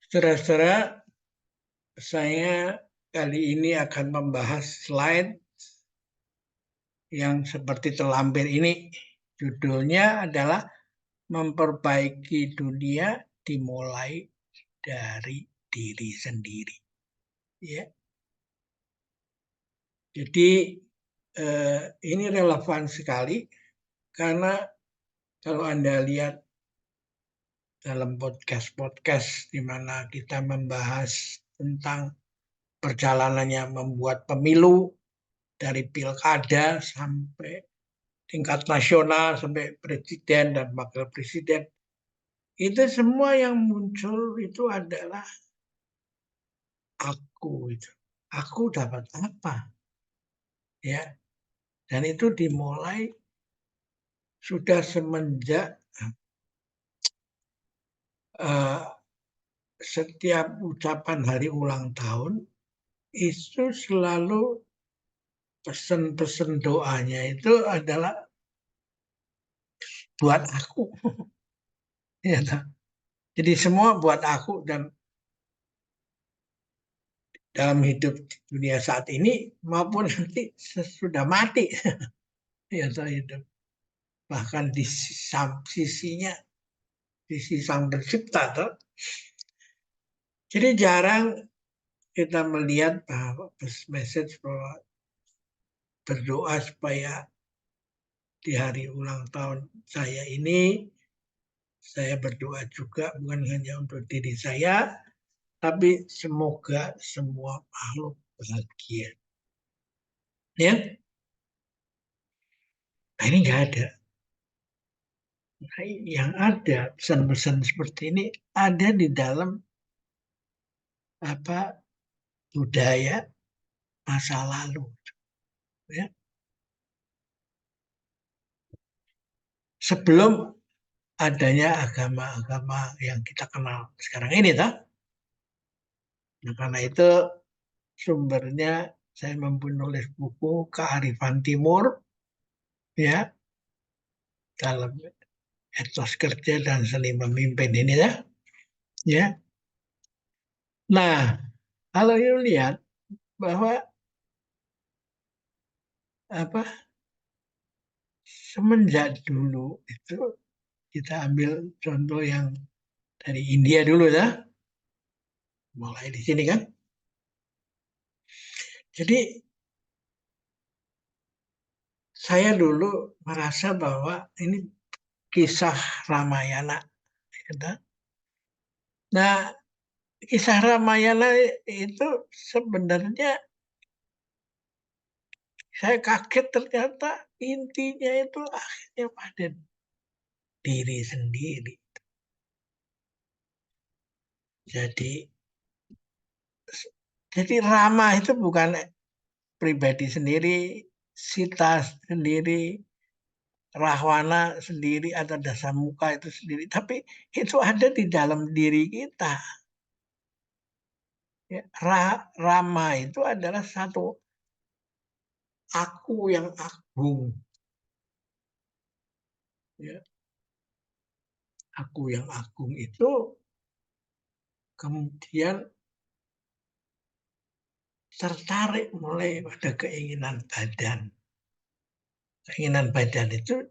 Saudara-saudara, saya kali ini akan membahas slide yang seperti terlampir ini. Judulnya adalah memperbaiki dunia dimulai dari diri sendiri. Ya. Jadi ini relevan sekali karena kalau Anda lihat dalam podcast-podcast di mana kita membahas tentang perjalanannya membuat pemilu dari pilkada sampai tingkat nasional sampai presiden dan wakil presiden, itu semua yang muncul itu adalah aku itu. Aku dapat apa? Ya. Dan itu dimulai sudah semenjak setiap ucapan hari ulang tahun itu selalu pesan-pesan doanya itu adalah buat aku. Ya, jadi semua buat aku, dan dalam hidup dunia saat ini maupun nanti sesudah mati. Ya, hidup. Bahkan di sisinya, sisi sang pencipta. Jadi jarang kita melihat bahwa message bahwa berdoa supaya di hari ulang tahun saya ini, saya berdoa juga bukan hanya untuk diri saya, tapi semoga semua makhluk bahagia. Ya, nah ini nggak ada. Nah, yang ada pesan-pesan seperti ini ada di dalam budaya masa lalu. Ya. Sebelum adanya agama-agama yang kita kenal sekarang ini, nah, karena itu sumbernya saya menulis buku Kearifan Timur, ya, dalam etos kerja dan seni memimpin ini, ya. Nah, kalau you lihat bahwa semenjak dulu itu, kita ambil contoh yang dari India dulu, ya, mulai di sini kan. Jadi saya dulu merasa bahwa ini kisah Ramayana. Nah, kisah Ramayana itu sebenarnya saya kaget, ternyata intinya itu akhirnya pada diri sendiri. Jadi Rama itu bukan pribadi sendiri, Sita sendiri, Rahwana sendiri, atau Dasamuka itu sendiri, tapi itu ada di dalam diri kita. Ya, Rama itu adalah satu aku yang agung. Ya. Aku yang agung itu kemudian tertarik mulai pada keinginan badan. Keinginan badan itu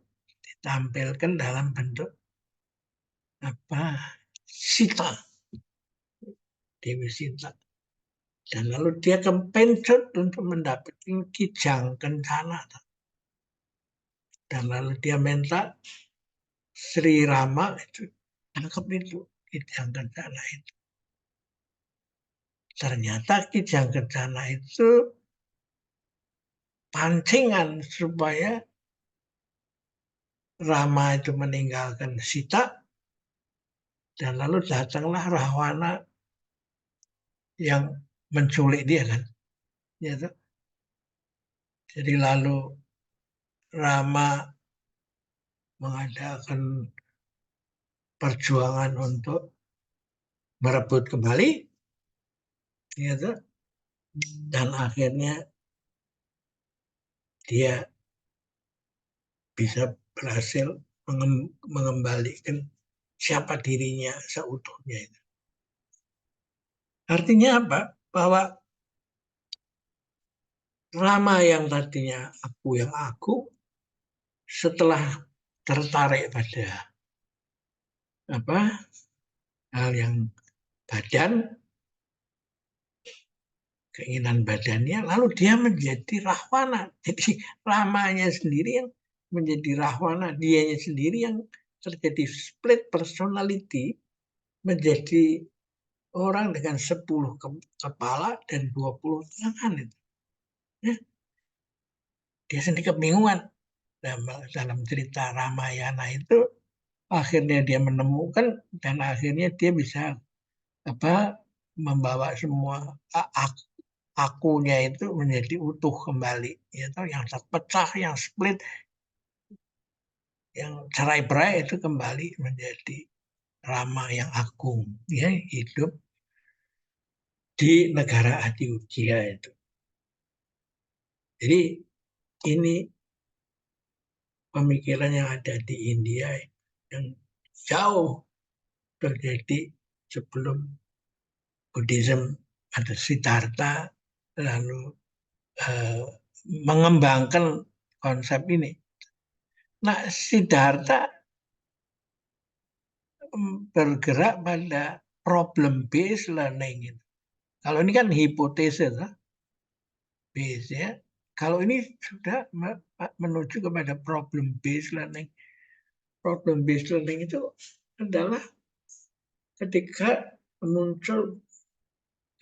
ditampilkan dalam bentuk Sita, Dewi Sita. Dan lalu dia kepencut untuk mendapatkan kijang kencana. Dan lalu dia minta Sri Rama itu tangkap itu kijang kencana itu. Ternyata kijang kencana itu pancingan supaya Rama itu meninggalkan Sita, dan lalu datanglah Rahwana yang menculik dia kan. Ya, jadi lalu Rama mengadakan perjuangan untuk merebut kembali, gitu. Dan akhirnya dia bisa berhasil mengembalikan siapa dirinya seutuhnya itu. Artinya apa? Bahwa Rama yang tadinya aku, setelah tertarik pada apa hal yang badan, keinginan badannya, lalu dia menjadi Rahwana. Jadi Ramanya sendiri yang menjadi Rahwana, dianya sendiri yang terjadi split personality, menjadi orang dengan 10 kepala dan 20 tangan. Itu. Ya, dia sendiri kebingungan. Dalam cerita Ramayana itu, akhirnya dia menemukan dan akhirnya dia bisa membawa semua akunya itu menjadi utuh kembali, yaitu yang terpecah, yang split, yang cerai-berai itu kembali menjadi Rama yang agung, ya, hidup di negara Adiudia itu. Jadi ini pemikiran yang ada di India yang jauh terjadi sebelum Buddhism ada Siddhartha lalu mengembangkan konsep ini. Nah, Siddhartha bergerak pada problem based learning. Kalau ini kan hipotesis, base ya. Kalau ini sudah menuju kepada problem based learning. Problem based learning itu adalah ketika muncul,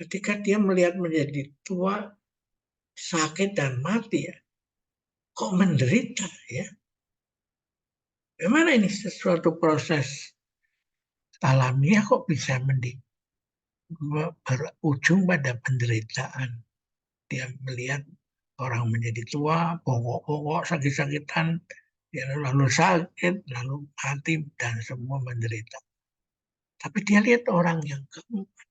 ketika dia melihat menjadi tua, sakit dan mati, ya, kok menderita, ya. Bagaimana ini sesuatu proses alamiah kok bisa berujung pada penderitaan. Dia melihat orang menjadi tua, bongkok-bongkok, sakit-sakitan, ya, lalu sakit, lalu mati, dan semua menderita. Tapi dia lihat orang yang keempat,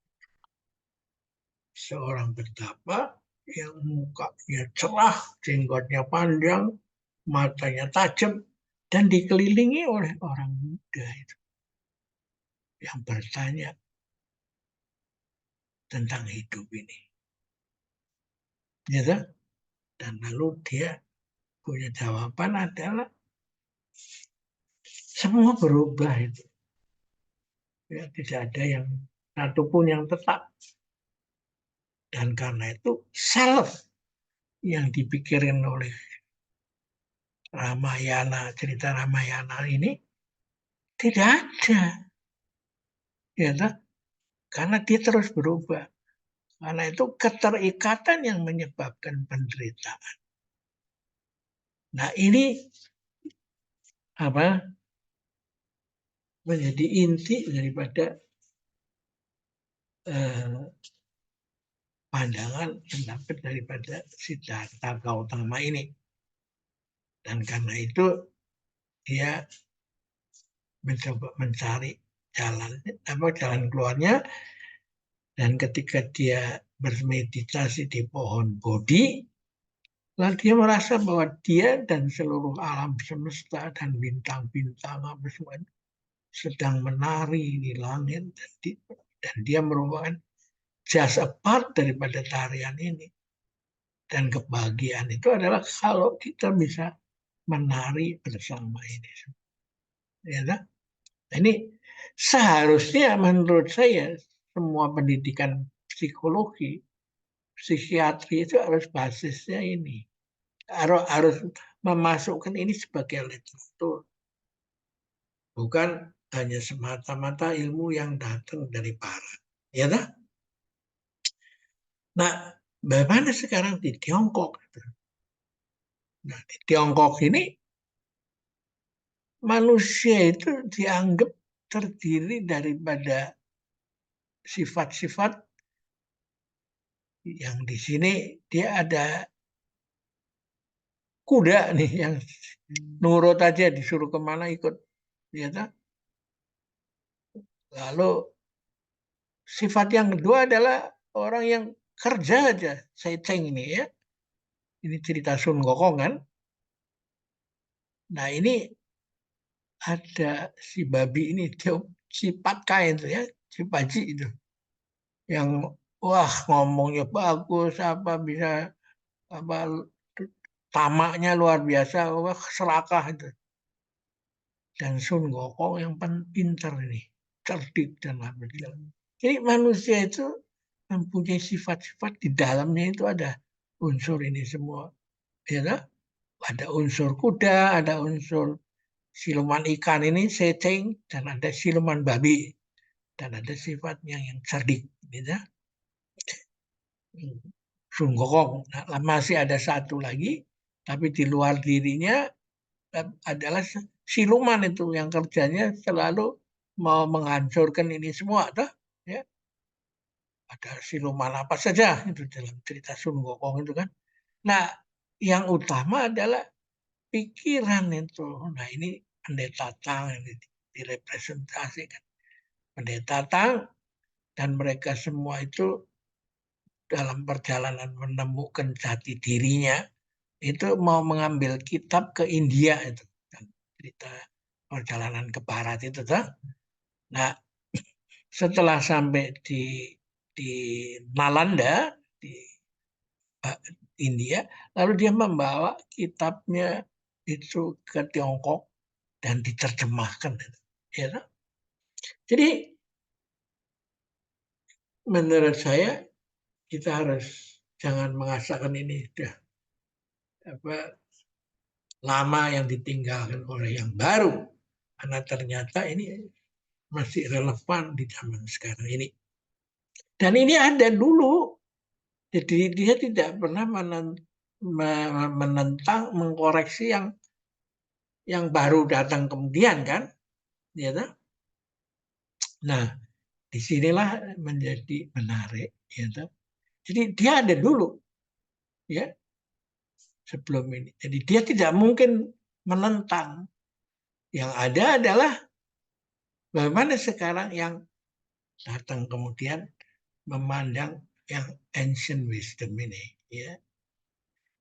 seorang betapa yang mukanya cerah, jenggotnya panjang, matanya tajam, dan dikelilingi oleh orang muda itu yang bertanya tentang hidup ini. Gitu? Dan lalu dia punya jawaban adalah semua berubah itu. Ya, tidak ada yang satupun yang tetap. Dan karena itu self yang dipikirin oleh Ramayana, cerita Ramayana ini tidak ada. Ya, karena dia terus berubah. Karena itu keterikatan yang menyebabkan penderitaan. Nah, ini menjadi inti daripada pandangan pendapat daripada Siddhartha Gautama ini. Dan karena itu dia mencoba mencari jalan keluarnya, dan ketika dia bermeditasi di pohon Bodhi, lalu dia merasa bahwa dia dan seluruh alam semesta dan bintang-bintang sedang menari di langit, dan dia merupakan just a part daripada tarian ini. Dan kebahagiaan itu adalah kalau kita bisa menari bersama ini. Ya, ini seharusnya menurut saya semua pendidikan psikologi, psikiatri itu harus basisnya ini. Harus memasukkan ini sebagai literatur. Bukan hanya semata-mata ilmu yang datang dari barat. Ya dah? Nah, bagaimana sekarang di Tiongkok? Nah, di Tiongkok ini manusia itu dianggap terdiri daripada sifat-sifat yang di sini dia ada kuda nih yang nurut aja, disuruh kemana ikut. Ya, lalu sifat yang kedua adalah orang yang kerja aja. Saya ceng ini ya. Ini cerita Sun Gokong kan. Nah, ini ada si babi ini, si Patkai itu ya, si Paji itu. Yang wah ngomongnya bagus, apa bisa apa tamaknya luar biasa, wah serakah itu. Dan Sun Gokong yang pinter ini, cerdik dan apa segala. Jadi manusia itu mempunyai sifat-sifat di dalamnya itu ada unsur ini semua, ya kan? Ada unsur kuda, ada unsur siluman ikan ini seceng, dan ada siluman babi, dan ada sifatnya yang cerdik, gitu. Sun Gokong. Nah, masih ada satu lagi, tapi di luar dirinya adalah siluman itu yang kerjanya selalu mau menghancurkan ini semua, toh? Ya, ada siluman apa saja itu dalam cerita Sun Gokong itu kan. Nah, yang utama adalah pikiran itu. Nah, ini pendeta Tang yang direpresentasikan. Pendeta Tang dan mereka semua itu dalam perjalanan menemukan jati dirinya itu mau mengambil kitab ke India itu. Cerita perjalanan ke barat itu tuh. Nah, setelah sampai di Nalanda di India, lalu dia membawa kitabnya itu ke Tiongkok dan diterjemahkan. Ya, jadi menurut saya kita harus jangan mengatakan ini sudah apa lama yang ditinggalkan oleh yang baru, karena ternyata ini masih relevan di zaman sekarang ini. Dan ini ada dulu, jadi dia tidak pernah menentang, mengkoreksi yang baru datang kemudian kan, ya. Nah, disinilah menjadi menarik, ya. Jadi dia ada dulu, ya, sebelum ini. Jadi dia tidak mungkin menentang. Yang ada adalah bagaimana sekarang yang datang kemudian memandang yang ancient wisdom ini, ya.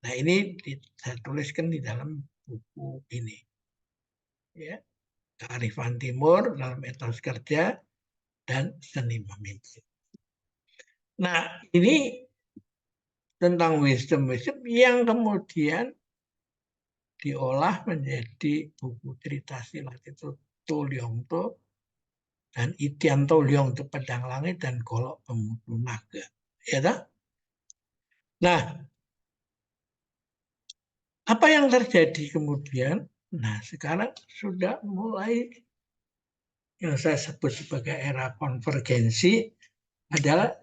Nah, ini saya tuliskan di dalam buku ini, ya. Kearifan Timur dalam etos kerja dan seni memimpin. Nah, ini tentang wisdom-wisdom yang kemudian diolah menjadi buku cerita silat itu To Leong To dan Itian To Leong itu Pedang Langit dan Golok Pemudu Naga. Ya, tak? Nah, apa yang terjadi kemudian? Nah, sekarang sudah mulai yang saya sebut sebagai era konvergensi adalah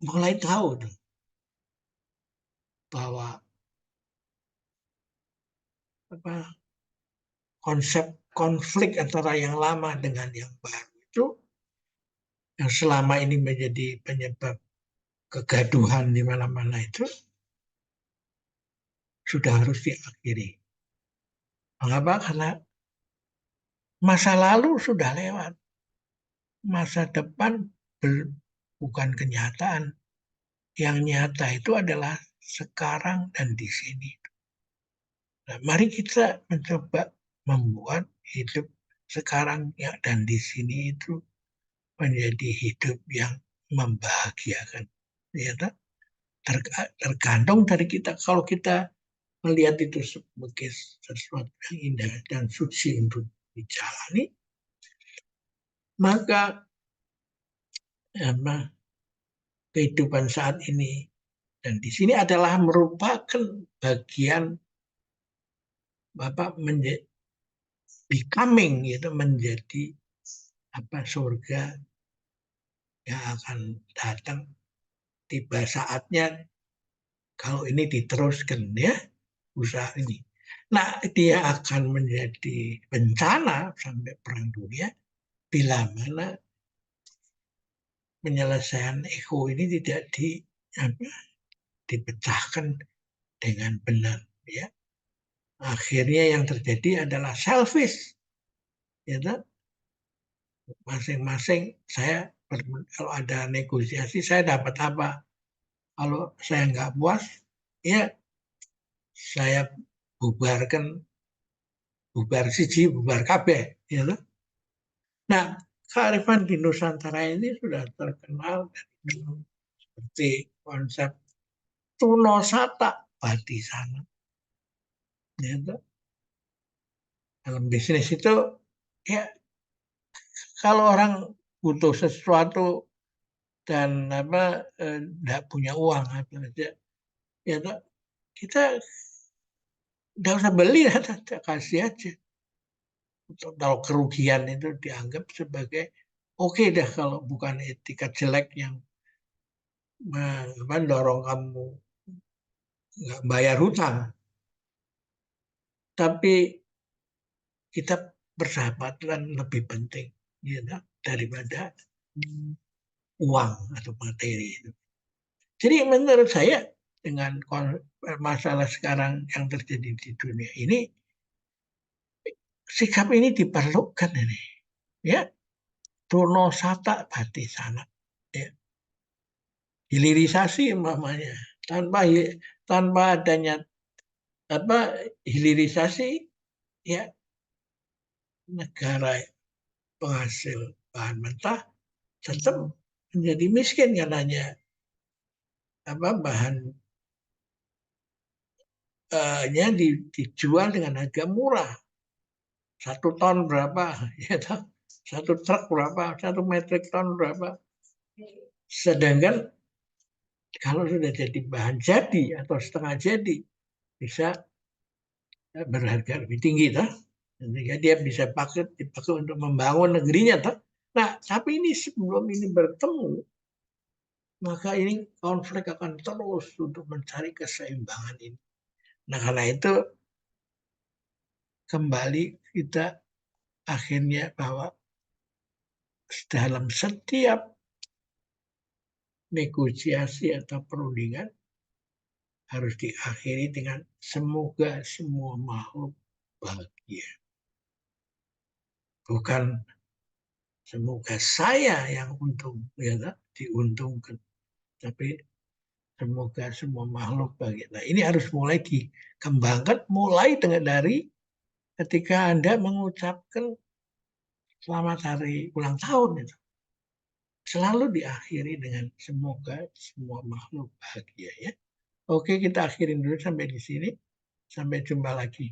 mulai tahu bahwa apa, konsep konflik antara yang lama dengan yang baru itu yang selama ini menjadi penyebab kegaduhan di mana-mana itu sudah harus diakhiri. Mengapa? Karena masa lalu sudah lewat. Masa depan bukan kenyataan. Yang nyata itu adalah sekarang dan di sini. Nah, mari kita mencoba membuat hidup sekarang ya, dan di sini itu menjadi hidup yang membahagiakan. Ya, tergantung dari kita. Kalau kita melihat itu sebagai sesuatu yang indah dan suci untuk dijalani, maka kehidupan saat ini dan di sini adalah merupakan bagian Bapak menjadi becoming, itu menjadi surga yang akan datang tiba saatnya kalau ini diteruskan, ya, usaha ini. Nah, dia akan menjadi bencana sampai perang dunia bila mana penyelesaian ego ini tidak dipecahkan dengan benar, ya. Akhirnya yang terjadi adalah selfish, ya, masing-masing. Saya kalau ada negosiasi saya dapat apa, kalau saya nggak puas, ya saya bubarkan, bubar siji bubar kabeh, ya. Nah, kearifan di Nusantara ini sudah terkenal dari dulu. Seperti konsep Tuno Sata Batisana. Ya, dalam bisnis itu, ya kalau orang butuh sesuatu dan tidak punya uang apa aja, ya kita nggak usah beli, kasih aja. Kalau kerugian itu dianggap sebagai oke dah kalau bukan etika jelek yang mendorong kamu nggak bayar hutang. Tapi kita bersahabat kan lebih penting, ya, daripada uang atau materi itu. Jadi menurut saya dengan masalah sekarang yang terjadi di dunia ini, sikap ini diperlukan ini, ya. Tuno Sata Batisana, ya. Hilirisasi umpamanya, tanpa adanya hilirisasi, ya negara penghasil bahan mentah tetap menjadi miskin karena bahan dijual dengan harga murah. 1 ton berapa, ya, 1 truk berapa, 1 metrik ton berapa. Sedangkan kalau sudah jadi bahan jadi atau setengah jadi, bisa berharga lebih tinggi, toh. Sehingga dia bisa dipakai untuk membangun negerinya, toh. Nah, tapi ini sebelum ini bertemu, maka ini konflik akan terus untuk mencari keseimbangan ini. Nah, karena itu kembali kita akhirnya bahwa dalam setiap negosiasi atau perundingan harus diakhiri dengan semoga semua makhluk bahagia. Bukan semoga saya yang untung, ya, diuntungkan. Tapi semoga semua makhluk bahagia. Nah, ini harus mulai dikembangkan mulai dari ketika Anda mengucapkan selamat hari ulang tahun itu. Selalu diakhiri dengan semoga semua makhluk bahagia, ya. Oke, kita akhirin dulu sampai di sini. Sampai jumpa lagi.